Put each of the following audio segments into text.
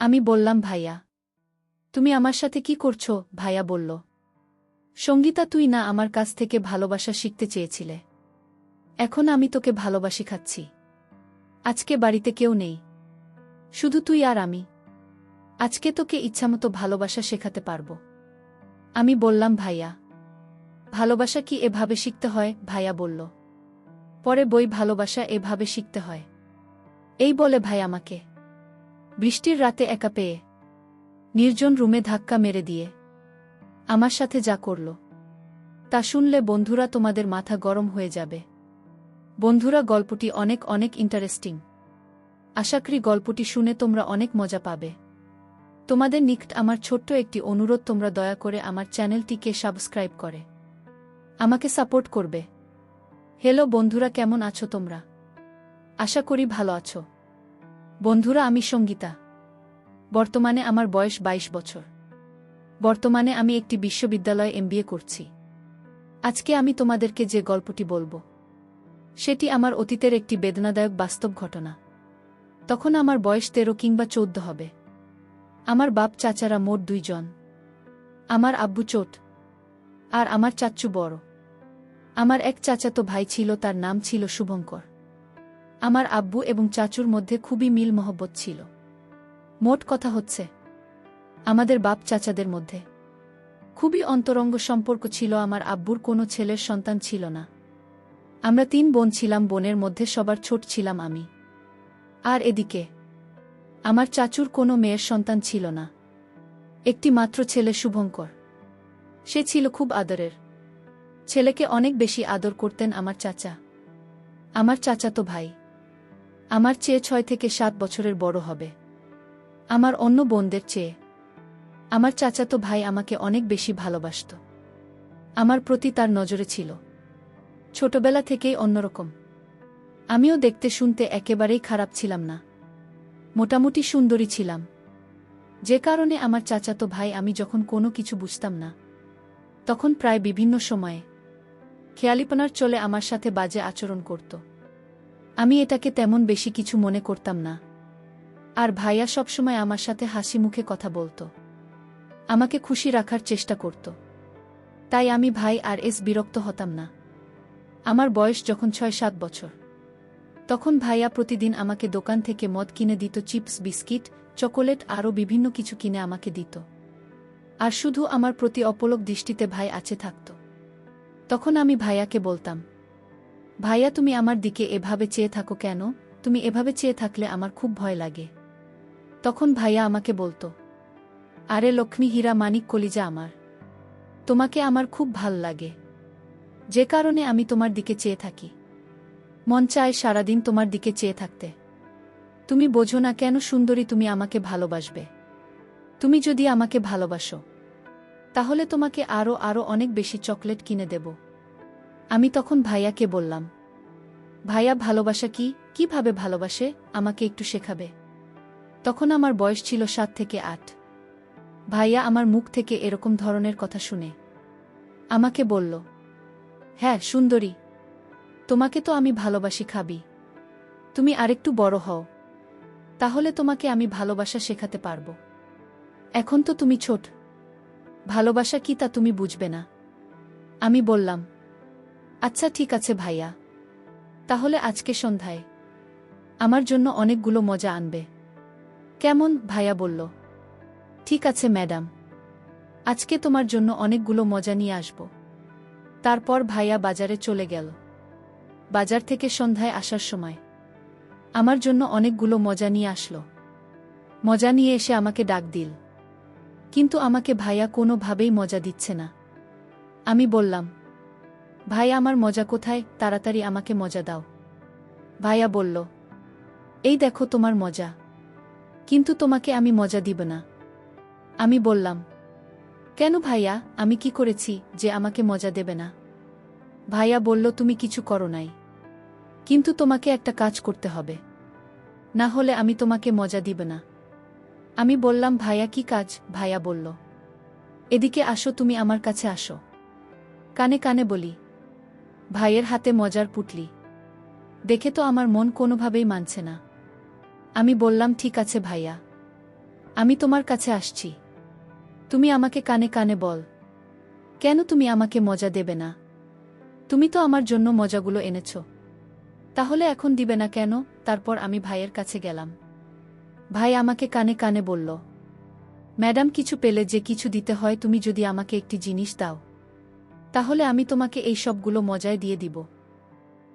আমি বললাম, ভাইয়া তুমি আমার সাথে কি করছো? ভাইয়া বলল, সঙ্গীতা, তুই না আমার কাছ থেকে ভালোবাসা শিখতে চেয়েছিলে? এখন আমি তোকে ভালোবাসি খাচ্ছি। আজকে বাড়িতে কেউ নেই, শুধু তুই আর আমি। আজকে তোকে ইচ্ছামতো ভালোবাসা শেখাতে পারব। আমি বললাম, ভাইয়া ভালোবাসা কি এভাবে শিখতে হয়? ভাইয়া বলল, পরে বই ভালোবাসা এভাবে শিখতে হয়। এই বলে ভাই আমাকে বৃষ্টির রাতে একা পেয়ে নির্জন রুমে ধাক্কা মেরে দিয়ে আমার সাথে যা করল তা শুনলে বন্ধুরা তোমাদের মাথা গরম হয়ে যাবে। বন্ধুরা, গল্পটি অনেক অনেক ইন্টারেস্টিং। আশা করি গল্পটি শুনে তোমরা অনেক মজা পাবে। তোমাদের নিকট আমার ছোট্ট একটি অনুরোধ, তোমরা দয়া করে আমার চ্যানেলটিকে সাবস্ক্রাইব করে আমাকে সাপোর্ট করবে। হ্যালো বন্ধুরা, কেমন আছো তোমরা? আশা করি ভালো আছো। বন্ধুরা, আমি সঙ্গীতা। বর্তমানে আমার বয়স 22 বছর। বর্তমানে আমি একটি বিশ্ববিদ্যালয়ে এমবিএ করছি। আজকে আমি তোমাদেরকে যে গল্পটি বলবো সেটি আমার অতীতের একটি বেদনাদায়ক বাস্তব ঘটনা। তখন আমার বয়স 13 কিংবা 14 হবে। আমার বাপ চাচারা মোট 2 জন। আমার আব্বু চোট আর আমার চাচ্চু বড়। আমার এক চাচাতো ভাই ছিল, তার নাম ছিল শুভঙ্কর। আমার আব্বু এবং চাচুর মধ্যে খুবই মিল মহব্বত ছিল। মোট কথা হচ্ছে, আমাদের বাপ চাচাদের মধ্যে খুবই অন্তরঙ্গ সম্পর্ক ছিল। আমার আব্বুর কোনো ছেলের সন্তান ছিল না। আমরা 3 বোন ছিলাম, বোনের মধ্যে সবার ছোট ছিলাম আমি। আর এদিকে আমার চাচুর কোনো মেয়ের সন্তান ছিল না, একটি মাত্র ছেলে শুভঙ্কর। সে ছিল খুব আদরের। ছেলেকে অনেক বেশি আদর করতেন আমার চাচা। আমার চাচাতো ভাই আমার চেয়ে 6 থেকে 7 বছরের বড় হবে। আমার অন্য বোনদের চেয়ে আমার চাচাতো ভাই আমাকে অনেক বেশি ভালোবাসত। আমার প্রতি তার নজরে ছিল ছোটবেলা থেকেই অন্যরকম। আমিও দেখতে শুনতে একেবারেই খারাপ ছিলাম না, মোটামুটি সুন্দরী ছিলাম। যে কারণে আমার চাচাতো ভাই, আমি যখন কোনো কিছু বুঝতাম না তখন প্রায় বিভিন্ন সময়ে খেয়ালিপনার চলে আমার সাথে বাজে আচরণ করত। আমি এটাকে তেমন বেশি কিছু মনে করতাম না। আর ভাইয়া সবসময় আমার সাথে হাসি মুখে কথা বলত, আমাকে খুশি রাখার চেষ্টা করত। তাই আমি ভাই আর বিরক্ত হতাম না। আমার বয়স যখন 6-7 বছর, তখন ভাইয়া প্রতিদিন আমাকে দোকান থেকে মদ কিনে দিত, চিপস, বিস্কিট, চকোলেট আরও বিভিন্ন কিছু কিনে আমাকে দিত। আর শুধু আমার প্রতি অপলক দৃষ্টিতে ভাই আছে থাকত। তখন আমি ভাইয়াকে বলতাম, ভাইয়া তুমি আমার দিকে এভাবে চেয়ে থাকো কেন? তুমি এভাবে চেয়ে থাকলে আমার খুব ভয় লাগে। তখন ভাইয়া আমাকে বলতো, আরে লক্ষ্মী, হীরা, মানিক, কলিজা আমার, তোমাকে আমার খুব ভাল লাগে, যে কারণে আমি তোমার দিকে চেয়ে থাকি। মন চায় সারাদিন তোমার দিকে চেয়ে থাকতে। তুমি বোঝো না কেন সুন্দরী, তুমি আমাকে ভালোবাসবে। তুমি যদি আমাকে ভালোবাসো তাহলে তোমাকে আরও আরও অনেক বেশি চকলেট কিনে দেব। আমি তখন ভাইয়াকে বললাম, ভাইয়া ভালোবাসা কি, কিভাবে ভালোবাসে, আমাকে একটু শেখাবে? তখন আমার বয়স ছিল 7 থেকে 8। ভাইয়া আমার মুখ থেকে এরকম ধরনের কথা শুনে আমাকে বলল, হ্যাঁ সুন্দরী, তোমাকে তো আমি ভালোবাসি, খাবি? তুমি আরেকটু বড় হও, তাহলে তোমাকে আমি ভালোবাসা শেখাতে পারব। এখন তো তুমি ছোট, ভালোবাসা কি তা তুমি বুঝবে না। আমি বললাম, আচ্ছা ঠিক আছে ভাইয়া, তাহলে আজকে সন্ধ্যায় আমার জন্য অনেকগুলো মজা আনবে, কেমন? ভাইয়া বলল, ঠিক আছে ম্যাডাম, আজকে তোমার জন্য অনেকগুলো মজা নিয়ে আসব। তারপর ভাইয়া বাজারে চলে গেল। বাজার থেকে সন্ধ্যায় আসার সময় আমার জন্য অনেকগুলো মজা নিয়ে আসলো। মজা নিয়ে এসে আমাকে ডাক দিল, কিন্তু আমাকে ভাইয়া কোনোভাবেই মজা দিচ্ছে না। আমি বললাম, ভাই আমার মজা কোথায়? তাড়াতাড়ি আমাকে মজা দাও। ভাইয়া বলল, এই দেখো তোমার মজা, কিন্তু তোমাকে আমি মজা দিব না। আমি বললাম, কেন ভাইয়া, আমি কি করেছি যে আমাকে মজা দেবে না? ভাইয়া বলল, তুমি কিছু করো নাই, কিন্তু তোমাকে একটা কাজ করতে হবে, না হলে আমি তোমাকে মজা দিব না। আমি বললাম, ভাইয়া কি কাজ? ভাইয়া বলল, এদিকে আসো, তুমি আমার কাছে আসো। কানে কানে বলি, ভাইয়ের হাতে মজার পুটলি দেখে তো আমার মন কোনোভাবেই মানছে না। আমি বললাম, ঠিক আছে ভাইয়া, আমি তোমার কাছে আসছি। তুমি আমাকে কানে কানে বল, কেন তুমি আমাকে মজা দেবে না? তুমি তো আমার জন্য মজাগুলো এনেছ, তাহলে এখন দিবে না কেন? তারপর আমি ভাইয়ের কাছে গেলাম। ভাই আমাকে কানে কানে বলল, ম্যাডাম, কিছু পেলে যে কিছু দিতে হয়, তুমি যদি আমাকে একটি জিনিস দাও তাহলে আমি তোমাকে এই সবগুলো মজায় দিয়ে দিব।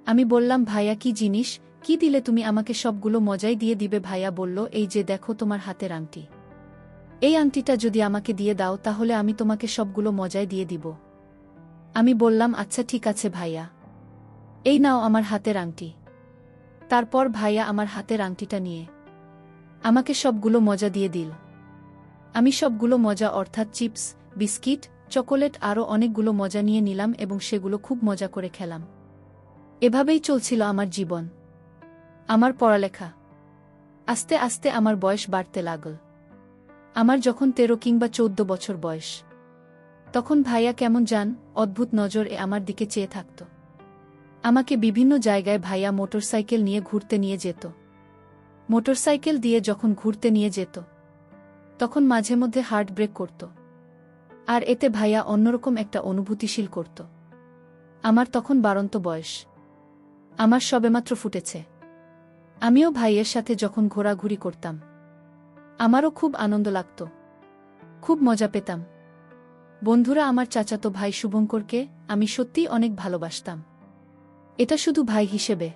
আমি বললাম, ভাইয়া কি জিনিস? কি দিলে তুমি আমাকে সবগুলো মজাই দিয়ে দিবে? ভাইয়া বলল, এই যে দেখো তোমার হাতের আংটি, এই আংটিটা যদি আমাকে দিয়ে দাও তাহলে আমি তোমাকে সবগুলো মজায় দিয়ে দিব। আমি বললাম, আচ্ছা ঠিক আছে ভাইয়া, এই নাও আমার হাতের আংটি। তারপর ভাইয়া আমার হাতের আংটিটা নিয়ে আমাকে সবগুলো মজা দিয়ে দিল। আমি সবগুলো মজা অর্থাৎ চিপস, বিস্কিট, চকোলেট আরও অনেকগুলো মজা নিয়ে নিলাম এবং সেগুলো খুব মজা করে খেলাম। এভাবেই চলছিল আমার জীবন, আমার পড়ালেখা। আস্তে আস্তে আমার বয়স বাড়তে লাগল। আমার যখন 13 কিংবা 14 বছর বয়স, তখন ভাইয়া কেমন জান অদ্ভুত নজরে আমার দিকে চেয়ে থাকত। আমাকে বিভিন্ন জায়গায় ভাইয়া মোটরসাইকেল নিয়ে ঘুরতে নিয়ে যেত। মোটরসাইকেল দিয়ে যখন ঘুরতে নিয়ে যেত তখন মাঝে মধ্যে হার্ট ব্রেক করত, আর এতে ভাইয়া অন্যরকম একটা অনুভূতিশীল করত। আমার তখন বাড়ন্ত বয়স, আমার সবেমাত্র ফুটেছে। আমিও ভাইয়ের সাথে যখন ঘোরাঘুরি করতাম আমারও খুব আনন্দ লাগত, খুব মজা পেতাম। বন্ধুরা, আমার চাচাতো ভাই শুভঙ্করকে আমি সত্যিই অনেক ভালোবাসতাম। এটা শুধু ভাই হিসেবে,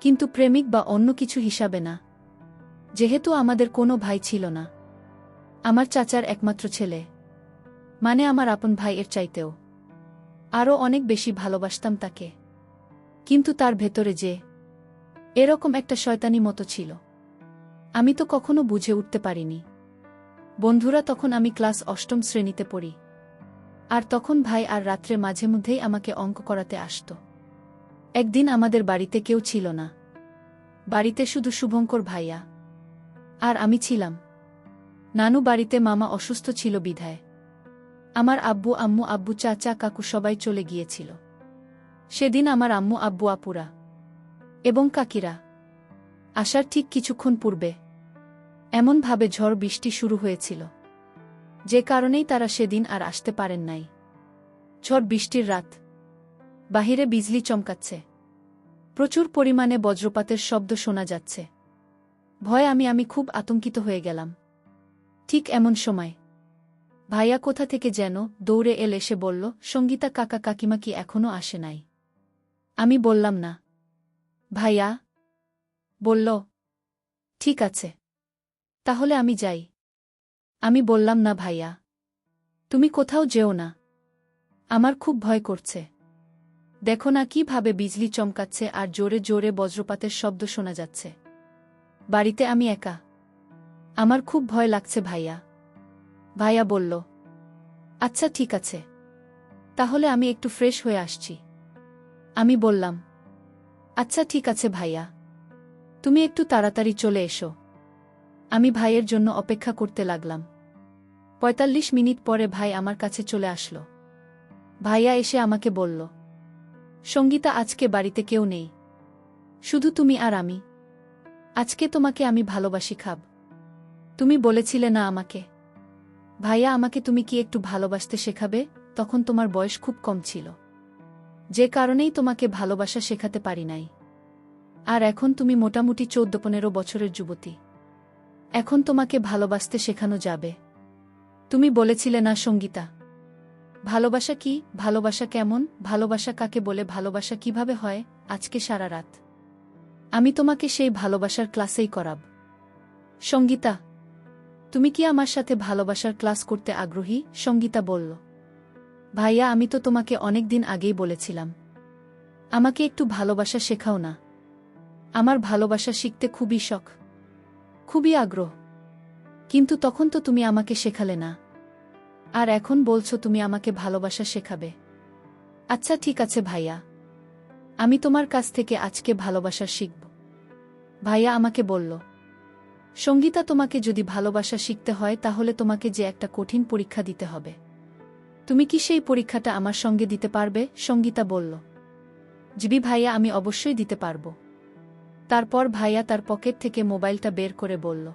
কিন্তু প্রেমিক বা অন্য কিছু হিসাবে না। যেহেতু আমাদের কোনো ভাই ছিল না, আমার চাচার একমাত্র ছেলে, মানে আমার আপন ভাইয়ের চাইতেও আরও অনেক বেশি ভালোবাসতাম তাকে। কিন্তু তার ভেতরে যে এরকম একটা শয়তানি মতো ছিল, আমি তো কখনো বুঝে উঠতে পারিনি। বন্ধুরা, তখন আমি ক্লাস 8ম শ্রেণীতে পড়ি, আর তখন ভাই আর রাত্রে মাঝে মধ্যেই আমাকে অঙ্ক করাতে আসত। একদিন আমাদের বাড়িতে কেউ ছিল না, বাড়িতে শুধু শুভঙ্কর ভাইয়া আর আমি ছিলাম। নানু বাড়িতে, মামা অসুস্থ ছিল বিধায় আমার আব্বু আম্মু আব্বু চাচা কাকু সবাই চলে গিয়েছিল। সেদিন আমার আম্মু আব্বু আপুরা এবং কাকিরা আসার ঠিক কিছুক্ষণ পূর্বে এমনভাবে ঝড় বৃষ্টি শুরু হয়েছিল, যে কারণেই তারা সেদিন আর আসতে পারেন নাই। ঝড় বৃষ্টির রাত, বাহিরে বিজলি চমকাচ্ছে, প্রচুর পরিমাণে বজ্রপাতের শব্দ শোনা যাচ্ছে। ভয়ে আমি খুব আতঙ্কিত হয়ে গেলাম। ঠিক এমন সময় ভাইয়া কোথা থেকে যেন দৌড়ে এসে বলল, সঙ্গীতা কাকা কাকিমা কি এখনো আসে নাই? আমি বললাম না। ভাইয়া বলল, ঠিক আছে, তাহলে আমি যাই। আমি বললাম, না ভাইয়া, তুমি কোথাও যেও না, আমার খুব ভয় করছে। দেখো না কিভাবে বিজলি চমকাচ্ছে আর জোরে জোরে বজ্রপাতের শব্দ শোনা যাচ্ছে। বাড়িতে আমি একা, আমার খুব ভয় লাগছে ভাইয়া। ভাইয়া বলল, আচ্ছা ঠিক আছে, তাহলে আমি একটু ফ্রেশ হয়ে আসছি। আমি বললাম, আচ্ছা ঠিক আছে ভাইয়া, তুমি একটু তাড়াতাড়ি চলে এসো। আমি ভাইয়ের জন্য অপেক্ষা করতে লাগলাম। 45 মিনিট পরে ভাই আমার কাছে চলে আসলো। ভাইয়া এসে আমাকে বলল, সঙ্গীতা, আজকে বাড়িতে কেউ নেই, শুধু তুমি আর আমি। আজকে তোমাকে আমি ভালোবাসি খাব। তুমি বলেছিলে না আমাকে? ভাইয়া, আমাকে তুমি কি একটু ভালোবাসতে শেখাবে? তখন তোমার বয়স খুব কম ছিল, যে কারণেই তোমাকে ভালোবাসা শেখাতে পারি নাই। আর এখন তুমি মোটামুটি 14-15 বছরের যুবতী, এখন তোমাকে ভালোবাসতে শেখানো যাবে। তুমি বলেছিলে না সঙ্গীতা, ভালোবাসা কি, ভালোবাসা কেমন, ভালোবাসা কাকে বলে, ভালোবাসা কিভাবে হয়, আজকে সারা রাত আমি তোমাকে সেই ভালোবাসার ক্লাসেই করাব। সঙ্গীতা, তুমি কি আমার সাথে ভালোবাসার ক্লাস করতে আগ্রহী? সঙ্গীতা বলল, ভাইয়া, আমি তো তোমাকে অনেক দিন আগেই বলেছিলাম আমাকে একটু ভালোবাসা শেখাও না। আমার ভালোবাসা শিখতে খুবই শখ, খুবই আগ্রহ, কিন্তু তখন তো তুমি আমাকে শেখালে না, আর এখন বলছো তুমি আমাকে ভালোবাসা শেখাবে। আচ্ছা ঠিক আছে ভাইয়া, আমি তোমার কাছ থেকে আজকে ভালোবাসা শিখব। ভাইয়া আমাকে বলল, সঙ্গীতা, তোমাকে যদি ভালোবাসা শিখতে হয় তাহলে তোমাকে যে একটা কঠিন পরীক্ষা দিতে হবে। তুমি কি সেই পরীক্ষাটা আমার সঙ্গে দিতে পারবে? সঙ্গীতা বলল, জিবি ভাইয়া, আমি অবশ্যই দিতে পারব। তারপর ভাইয়া তার পকেট থেকে মোবাইলটা বের করে বলল,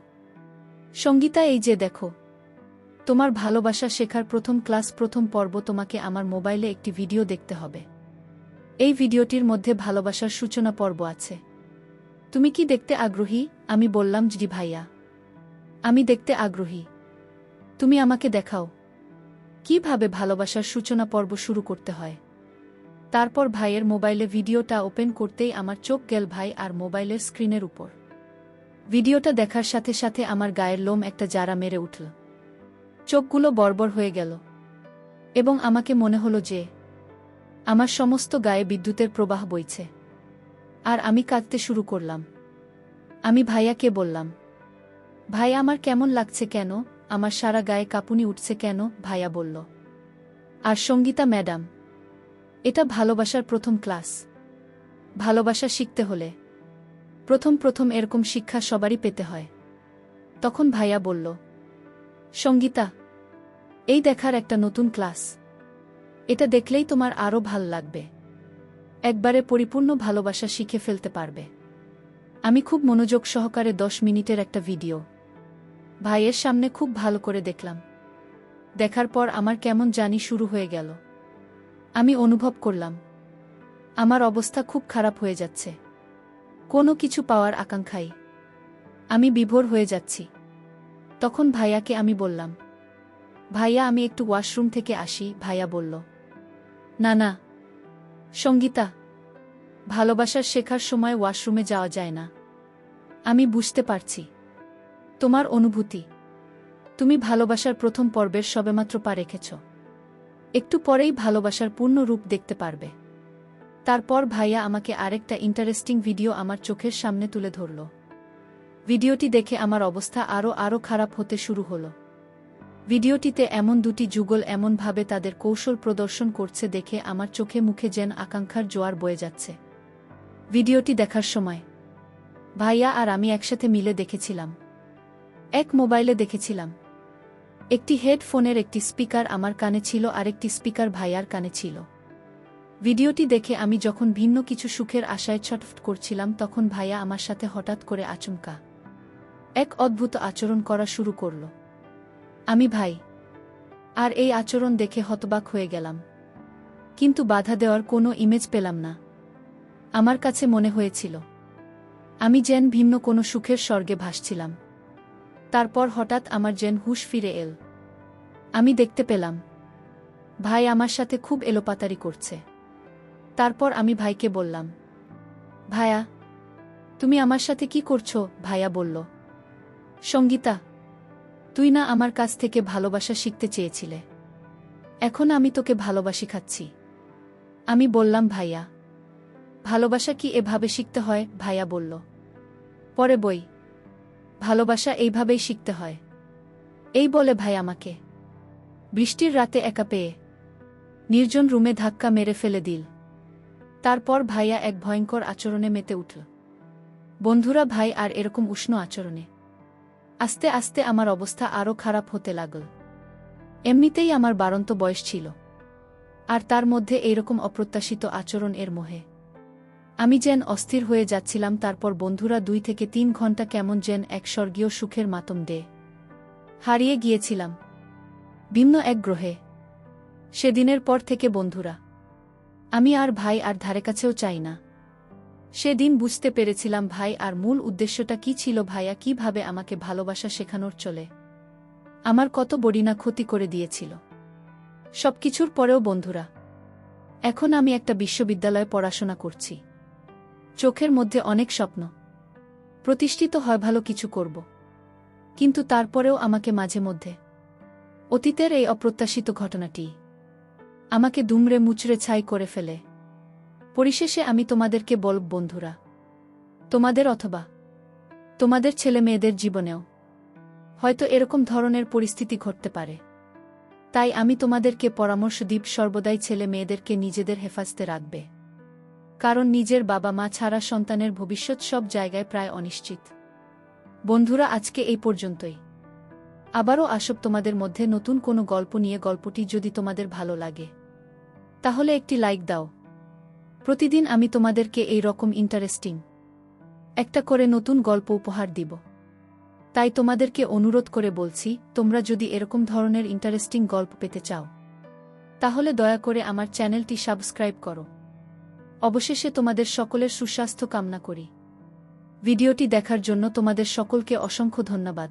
সঙ্গীতা, এই যে দেখো, তোমার ভালোবাসা শেখার প্রথম ক্লাস, প্রথম পর্ব। তোমাকে আমার মোবাইলে একটি ভিডিও দেখতে হবে। এই ভিডিওটির মধ্যে ভালোবাসার সূচনা পর্ব আছে। তুমি কি দেখতে আগ্রহী? আমি বললাম, জি ভাইয়া, আমি দেখতে আগ্রহী। তুমি আমাকে দেখাও কিভাবে ভালোবাসার সূচনা পর্ব শুরু করতে হয়। তারপর ভাইয়ের মোবাইলে ভিডিওটা ওপেন করতেই আমার চোখ গেল ভাই আর মোবাইলের স্ক্রিনের উপর। ভিডিওটা দেখার সাথে সাথে আমার গায়ের লোম একটা জারা মেরে উঠল, চোখগুলো বর্বর হয়ে গেল এবং আমাকে মনে হলো যে আমার সমস্ত গায়ে বিদ্যুতের প্রবাহ বইছে। আর আমি কাঁদতে শুরু করলাম। আমি ভাইয়াকে বললাম, ভাই আমার কেমন লাগছে, কেন আমার সারা গায়ে কাঁপুনি উঠছে কেন? ভাইয়া বলল, আর সঙ্গীতা ম্যাডাম, এটা ভালোবাসার প্রথম ক্লাস। ভালোবাসা শিখতে হলে প্রথম প্রথম এরকম শিক্ষা সবারই পেতে হয়। তখন ভাইয়া বলল, সঙ্গীতা, এই দেখার একটা নতুন ক্লাস। এটা দেখলেই তোমার আরও ভাল লাগবে। একবারে পরিপূর্ণ ভালোবাসা শিখে ফেলতে পারবে। আমি খুব মনোযোগ সহকারে 10 মিনিটের একটা ভিডিও ভাইয়ের সামনে খুব ভালো করে দেখলাম। দেখার পর আমার কেমন জানি শুরু হয়ে গেল। আমি অনুভব করলাম আমার অবস্থা খুব খারাপ হয়ে যাচ্ছে। কোনো কিছু পাওয়ার আকাঙ্ক্ষায় আমি বিভোর হয়ে যাচ্ছি। তখন ভাইয়াকে আমি বললাম, ভাইয়া আমি একটু ওয়াশরুম থেকে আসি। ভাইয়া বলল, না না সঙ্গীতা, ভালোবাসার শেখার সময় ওয়াশরুমে যাওয়া যায় না। আমি বুঝতে পারছি তোমার অনুভূতি। তুমি ভালোবাসার প্রথম পর্বের সবেমাত্র পা রেখেছ। একটু পরেই ভালোবাসার পূর্ণ রূপ দেখতে পারবে। তারপর ভাইয়া আমাকে আরেকটা ইন্টারেস্টিং ভিডিও আমার চোখের সামনে তুলে ধরল। ভিডিওটি দেখে আমার অবস্থা আরও খারাপ হতে শুরু হলো। ভিডিওটিতে এমন দুটি যুগল এমনভাবে তাদের কৌশল প্রদর্শন করছে দেখে আমার চোখে মুখে যেন আকাঙ্ক্ষার জোয়ার বয়ে যাচ্ছে। ভিডিওটি দেখার সময় ভাইয়া আর আমি একসাথে মিলে দেখেছিলাম। এক মোবাইলে দেখেছিলাম। একটি হেডফোনের একটি স্পিকার আমার কানে ছিল, আরেকটি স্পিকার ভাইয়ার কানে ছিল। ভিডিওটি দেখে আমি যখন ভিন্ন কিছু সুখের আশায় ছটফট করছিলাম, তখন ভাইয়া আমার সাথে হঠাৎ করে আচমকা এক অদ্ভুত আচরণ করা শুরু করল। আমি ভাই আর এই আচরণ দেখে হতবাক হয়ে গেলাম, কিন্তু বাধা দেওয়ার কোনো ইমেজ পেলাম না। আমার কাছে মনে হয়েছিল আমি যেন ভিন্ন কোনো সুখের স্বর্গে ভাসছিলাম। তারপর হঠাৎ আমার যেন হুঁশ ফিরে এল। আমি দেখতে পেলাম ভাই আমার সাথে খুব এলোপাতারি করছে। তারপর আমি ভাইকে বললাম, ভাইয়া তুমি আমার সাথে কি করছো? ভাইয়া বলল, সঙ্গীতা, তুই না আমার কাছ থেকে ভালোবাসা শিখতে চেয়েছিলে, এখন আমি তোকে ভালোবাসি খাচ্ছি। আমি বললাম, ভাইয়া ভালোবাসা কি এভাবে শিখতে হয়? ভাইয়া বলল, পরে বই, ভালোবাসা এইভাবেই শিখতে হয়। এই বলে ভাই আমাকে বৃষ্টির রাতে একা পেয়ে নির্জন রুমে ধাক্কা মেরে ফেলে দিল। তারপর ভাইয়া এক ভয়ঙ্কর আচরণে মেতে উঠল। বন্ধুরা, ভাই আর এরকম উষ্ণ আচরণে আস্তে আস্তে আমার অবস্থা আরও খারাপ হতে লাগল। এমনিতেই আমার বাড়ন্ত বয়স ছিল, আর তার মধ্যে এইরকম অপ্রত্যাশিত আচরণ এর মোহে আমি যেন অস্থির হয়ে যাচ্ছিলাম। তারপর বন্ধুরা 2 থেকে 3 ঘন্টা কেমন যেন এক স্বর্গীয় সুখের মাতম দে হারিয়ে গিয়েছিলাম ভিন্ন এক গ্রহে। সেদিনের পর থেকে বন্ধুরা, আমি আর ভাই আর ধারেকাছেও চাই না। সেদিন বুঝতে পেরেছিলাম ভাই আর মূল উদ্দেশ্যটা কি ছিল। ভাইয়া কিভাবে আমাকে ভালোবাসা শেখানোর চলে আমার কত বড়িনা ক্ষতি করে দিয়েছিল। সবকিছুর পরেও বন্ধুরা, এখন আমি একটা বিশ্ববিদ্যালয়ে পড়াশোনা করছি। চোখের মধ্যে অনেক স্বপ্ন, প্রতিষ্ঠিত হয় ভালো কিছু করব, কিন্তু তারপরেও আমাকে মাঝে মধ্যে অতীতের এই অপ্রত্যাশিত ঘটনাটি আমাকে দুমড়ে মুচড়ে ছাই করে ফেলে। পরিশেষে আমি তোমাদেরকে বলব বন্ধুরা, তোমাদের অথবা তোমাদের ছেলে মেয়েদের জীবনেও হয়তো এরকম ধরনের পরিস্থিতি ঘটতে পারে। তাই আমি তোমাদেরকে পরামর্শ দিব, সর্বদাই ছেলে মেয়েদেরকে নিজেদের হেফাজতে রাখবে, কারণ নিজের বাবা মা ছাড়া সন্তানের ভবিষ্যৎ সব জায়গায় প্রায় অনিশ্চিত। বন্ধুরা, আজকে এই পর্যন্তই। আবারও আসব তোমাদের মধ্যে নতুন কোনো গল্প নিয়ে। গল্পটি যদি তোমাদের ভালো লাগে তাহলে একটি লাইক দাও। প্রতিদিন আমি তোমাদেরকে এই রকম ইন্টারেস্টিং একটা করে নতুন গল্প উপহার দিব। তাই তোমাদেরকে অনুরোধ করে বলছি, তোমরা যদি এরকম ধরনের ইন্টারেস্টিং গল্প পেতে চাও তাহলে দয়া করে আমার চ্যানেলটি সাবস্ক্রাইব করো। অবশেষে তোমাদের সকলের সুস্বাস্থ্য কামনা করি। ভিডিওটি দেখার জন্য তোমাদের সকলকে অসংখ্য ধন্যবাদ।